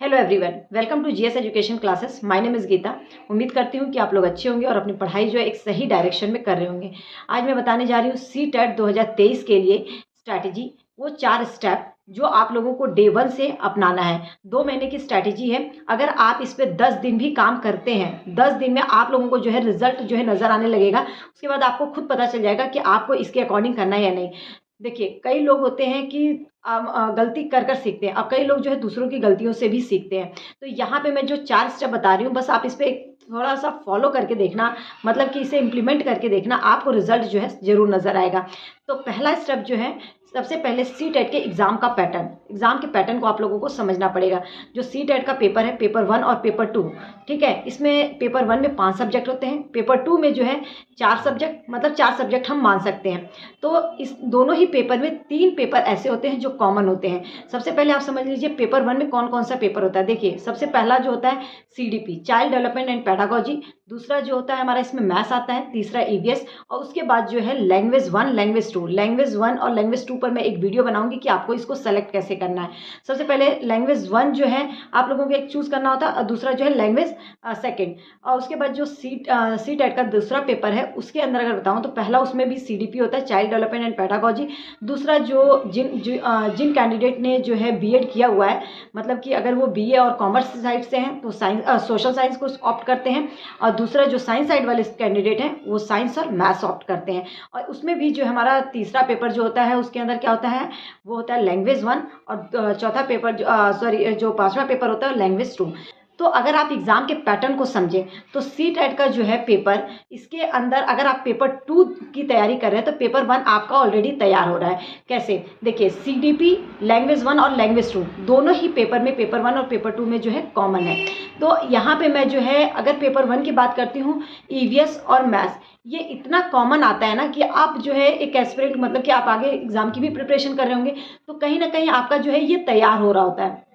Hello everyone, welcome to GS education classes. My name is Geeta. उम्मीद करती हूँ कि आप लोग अच्छे होंगे और अपनी पढ़ाई जो है एक सही डायरेक्शन में कर रहे होंगे। आज मैं बताने जा रही हूँ CTET 2023 के लिए स्ट्रैटेजी, वो 4 स्टेप जो आप लोगों को डे 1 से अपनाना है। 2 महीने की स्ट्रैटेजी है। अगर आप इस पे 10 दिन भी काम करते हैं, 10 दिन में आप लोगों को जो है रिजल्ट जो है नज़र आने लगेगा। उसके बाद आपको खुद पता चल जाएगा कि आपको इसके अकॉर्डिंग करना है या नहीं। देखिए, कई लोग होते हैं कि गलती कर सीखते हैं, और कई लोग जो है दूसरों की गलतियों से भी सीखते हैं। तो यहाँ पे मैं जो 4 स्टेप बता रही हूँ, बस आप इस पे थोड़ा सा फॉलो करके देखना, मतलब कि इसे इम्प्लीमेंट करके देखना, आपको रिजल्ट जो है ज़रूर नज़र आएगा। तो पहला स्टेप जो है, सबसे पहले CTET के एग्ज़ाम का पैटर्न, एग्ज़ाम के पैटर्न को आप लोगों को समझना पड़ेगा। जो CTET का पेपर है, पेपर 1 और पेपर 2, ठीक है। इसमें पेपर 1 में 5 सब्जेक्ट होते हैं, पेपर 2 में जो है 4 सब्जेक्ट, मतलब 4 सब्जेक्ट हम मान सकते हैं। तो इस दोनों ही पेपर में 3 पेपर ऐसे होते हैं जो कॉमन होते हैं। सबसे पहले आप समझ लीजिए पेपर 1 में कौन कौन सा पेपर होता है। देखिए, सबसे पहला जो होता है CDP, child development and pedagogy. दूसरा जो होता है हमारा, इसमें मैथ्स आता है। तीसरा EVS, और उसके बाद जो है लैंग्वेज 1, लैंग्वेज 2। लैंग्वेज 1 और लैंग्वेज 2 पर मैं एक वीडियो बनाऊंगी कि आपको इसको सेलेक्ट कैसे करना है। सबसे पहले लैंग्वेज 1 जो है आप लोगों को एक चूज़ करना होता है, और दूसरा जो है लैंग्वेज सेकेंड। और उसके बाद जो CTET का दूसरा पेपर है, उसके अंदर अगर बताऊँ तो पहला उसमें भी CDP होता है, चाइल्ड डेवलपमेंट एंड पेडागोजी। दूसरा जिन कैंडिडेट ने जो है BEd किया हुआ है, मतलब कि अगर वो BA और कॉमर्स साइड से हैं तो साइंस सोशल साइंस को ऑप्ट करते हैं, और दूसरा जो साइंस साइड वाले कैंडिडेट हैं वो साइंस और मैथ्स ऑप्ट करते हैं। और उसमें भी जो हमारा तीसरा पेपर जो होता है, उसके अंदर क्या होता है, वो होता है लैंग्वेज 1, और चौथा पेपर जो 5वां पेपर होता है लैंग्वेज 2। तो अगर आप एग्ज़ाम के पैटर्न को समझें तो CTET का जो है पेपर, इसके अंदर अगर आप पेपर 2 की तैयारी कर रहे हैं तो पेपर 1 आपका ऑलरेडी तैयार हो रहा है। कैसे? देखिए, CDP, लैंग्वेज 1 और लैंग्वेज 2 दोनों ही पेपर में, पेपर 1 और पेपर 2 में जो है कॉमन है। तो यहाँ पे मैं जो है अगर पेपर 1 की बात करती हूँ, EVS और मैथ्स, ये इतना कॉमन आता है ना कि आप जो है एक एस्पिरेंट, मतलब कि आप आगे एग्ज़ाम की भी प्रिपरेशन कर रहे होंगे, तो कहीं ना कहीं आपका जो है ये तैयार हो रहा होता है।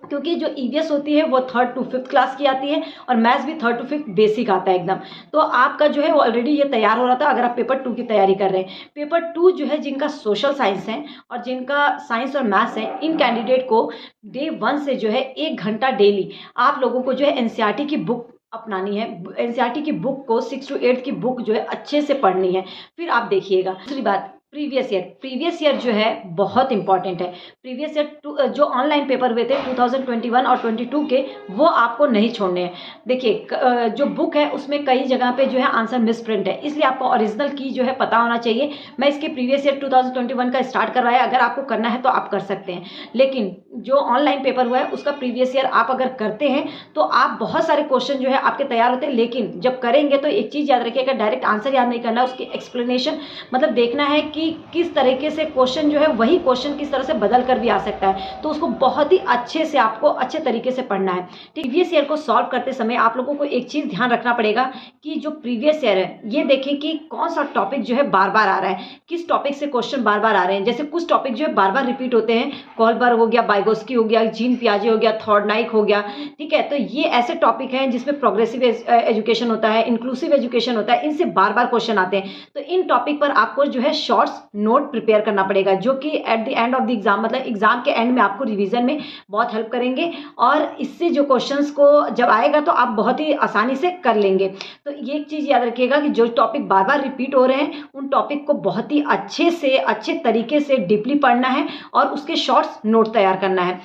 क्योंकि जो EVS होती है वो 3rd to 5th क्लास की आती है, और मैथ्स भी 3rd to 5th बेसिक आता है एकदम। तो आपका जो है वो ऑलरेडी ये तैयार हो रहा था अगर आप पेपर 2 की तैयारी कर रहे हैं। पेपर 2 जो है जिनका सोशल साइंस है और जिनका साइंस और मैथ्स है, इन कैंडिडेट को डे 1 से जो है 1 घंटा डेली आप लोगों को जो है NCERT की बुक अपनानी है। NCERT की बुक को 6 to 8 की बुक जो है अच्छे से पढ़नी है। फिर आप देखिएगा, दूसरी बात, प्रीवियस ईयर जो है बहुत इंपॉर्टेंट है। प्रीवियस ईयर जो ऑनलाइन पेपर हुए थे 2021 और 22 के, वो आपको नहीं छोड़ने हैं। देखिए, जो बुक है उसमें कई जगह पे जो है आंसर मिस प्रिंट है, इसलिए आपको ओरिजिनल की जो है पता होना चाहिए। मैं इसके प्रीवियस ईयर 2021 का स्टार्ट करवाया, अगर आपको करना है तो आप कर सकते हैं। लेकिन जो ऑनलाइन पेपर हुआ है उसका प्रीवियस ईयर आप अगर करते हैं तो आप बहुत सारे क्वेश्चन जो है आपके तैयार होते हैं। लेकिन जब करेंगे तो एक चीज़ याद रखिएगा, डायरेक्ट आंसर याद नहीं करना, उसकी एक्सप्लेनेशन, मतलब देखना है कि किस तरीके से क्वेश्चन जो है वही क्वेश्चन किस तरह से बदल कर भी आ सकता है। तो उसको बहुत ही अच्छे से आपको अच्छे तरीके से पढ़ना है। प्रीवियस ईयर को सॉल्व करते समय आप लोगों को एक चीज़ ध्यान रखना पड़ेगा कि जो प्रीवियस ईयर है, ये देखें कि कौन सा टॉपिक जो है बार बार आ रहा है, किस टॉपिक से क्वेश्चन बार बार आ रहे हैं। जैसे कुछ टॉपिक जो है बार बार रिपीट होते हैं, कोहलबर्ग हो गया, वाइगोत्स्की हो गया, जीन पियाजे हो गया, थॉर्डनाइक हो गया, ठीक है। तो ये ऐसे टॉपिक हैं जिसमें प्रोग्रेसिव एजुकेशन होता है, इंक्लूसिव एजुकेशन होता है, इनसे बार बार क्वेश्चन आते हैं। तो इन टॉपिक पर आपको जो है शॉर्ट्स नोट प्रिपेयर करना पड़ेगा, जो कि at the end of the exam, मतलब एग्जाम के एंड में आपको रिवीजन में बहुत हेल्प करेंगे। और इससे जो क्वेश्चंस को जब आएगा तो आप बहुत ही आसानी से कर लेंगे। तो ये एक चीज़ याद रखिएगा कि जो टॉपिक बार बार रिपीट हो रहे हैं, उन टॉपिक को बहुत ही अच्छे से, अच्छे तरीके से डीपली पढ़ना है और उसके शॉर्ट्स नोट तैयार करना है।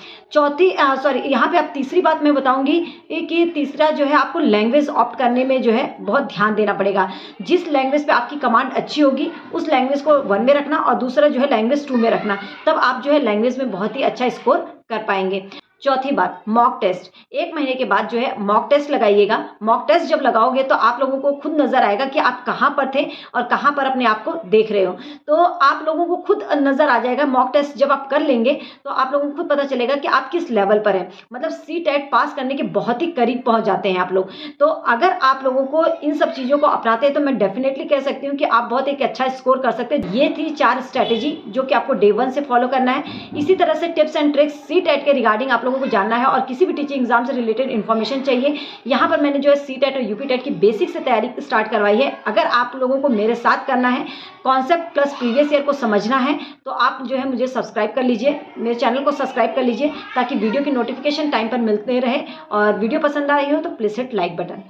यहाँ पे आप तीसरी बात मैं बताऊंगी कि तीसरा जो है आपको लैंग्वेज ऑप्ट करने में जो है बहुत ध्यान देना पड़ेगा। जिस लैंग्वेज पे आपकी कमांड अच्छी होगी उस लैंग्वेज को 1 में रखना, और दूसरा जो है लैंग्वेज 2 में रखना, तब आप जो है लैंग्वेज में बहुत ही अच्छा स्कोर कर पाएंगे। चौथी बात, मॉक टेस्ट। 1 महीने के बाद जो है मॉक टेस्ट लगाइएगा। मॉक टेस्ट जब लगाओगे तो आप लोगों को खुद नजर आएगा कि आप कहाँ पर थे और कहाँ पर अपने आप को देख रहे हो। तो आप लोगों को खुद नजर आ जाएगा। मॉक टेस्ट जब आप कर लेंगे तो आप लोगों को खुद पता चलेगा कि आप किस लेवल पर हैं, मतलब CTET पास करने के बहुत ही करीब पहुंच जाते हैं आप लोग। तो अगर आप लोगों को इन सब चीज़ों को अपनाते हैं तो मैं डेफिनेटली कह सकती हूँ कि आप बहुत एक अच्छा स्कोर कर सकते हैं। ये थी 4 स्ट्रैटेजी जो कि आपको डे 1 से फॉलो करना है। इसी तरह से टिप्स एंड ट्रिक्स CTET के रिगार्डिंग आप लोगों को जानना है और किसी भी टीचिंग एग्जाम से रिलेटेड इन्फॉर्मेशन चाहिए, यहाँ पर मैंने जो है CTET और UP-TET की बेसिक से तैयारी स्टार्ट करवाई है। अगर आप लोगों को मेरे साथ करना है, कॉन्सेप्ट प्लस प्रीवियस ईयर को समझना है, तो आप जो है मुझे सब्सक्राइब कर लीजिए, मेरे चैनल को सब्सक्राइब कर लीजिए ताकि वीडियो की नोटिफिकेशन टाइम पर मिलते रहे। और वीडियो पसंद आई हो तो प्लीज़ हिट लाइक बटन।